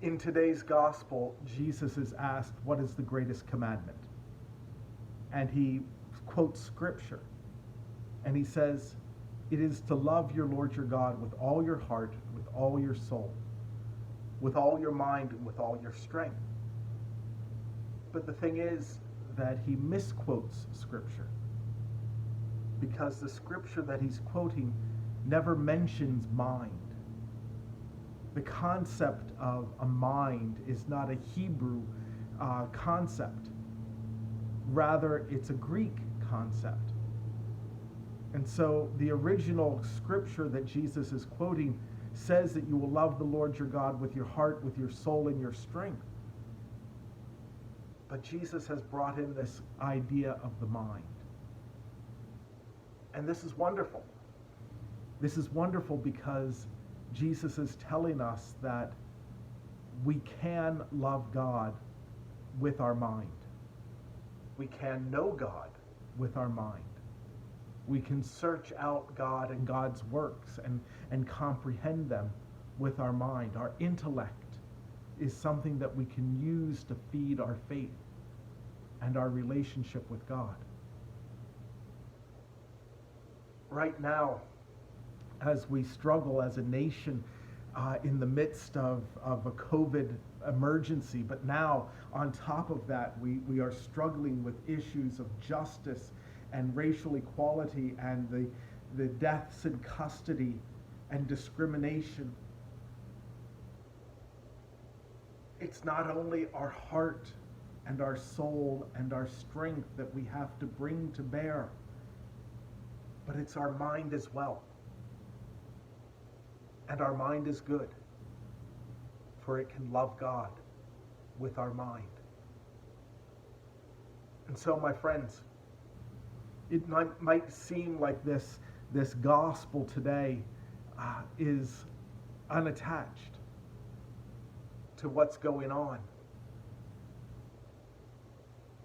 In today's gospel, Jesus is asked, what is the greatest commandment? And he quotes scripture. And he says, it is to love your Lord your God with all your heart, with all your soul, with all your mind, and with all your strength. But the thing is that he misquotes scripture, because the scripture that he's quoting never mentions mind. The concept of a mind is not a Hebrew concept. Rather, it's a Greek concept. And so the original scripture that Jesus is quoting says that you will love the Lord your God with your heart, with your soul, and your strength. But Jesus has brought in this idea of the mind. And this is wonderful. This is wonderful because Jesus is telling us that we can love God with our mind. We can know God with our mind. We can search out God and God's works and comprehend them with our mind. Our intellect is something that we can use to feed our faith and our relationship with God. Right now, as we struggle as a nation in the midst of a COVID emergency, but now on top of that, we are struggling with issues of justice and racial equality and the deaths in custody and discrimination. It's not only our heart and our soul and our strength that we have to bring to bear, but it's our mind as well. And our mind is good, for it can love God with our mind. And so, my friends, it might seem like this gospel today is unattached to what's going on.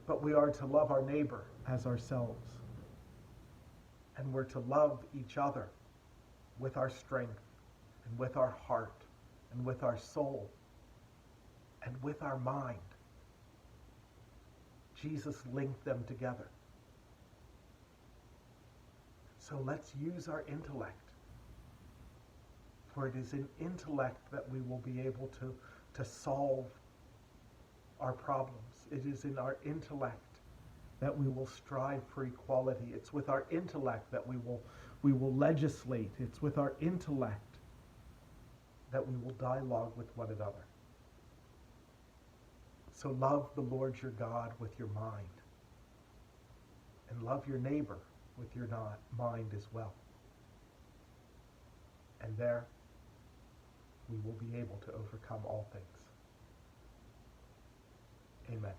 But we are to love our neighbor as ourselves. And we're to love each other with our strength and with our heart and with our soul and with our mind. Jesus linked them together. So let's use our intellect, for it is in intellect that we will be able to solve our problems. It is in our intellect that we will strive for equality. It's with our intellect that we will legislate. It's with our intellect that we will dialogue with one another. So love the Lord your God with your mind, and love your neighbor with your mind as well. And there we will be able to overcome all things. Amen.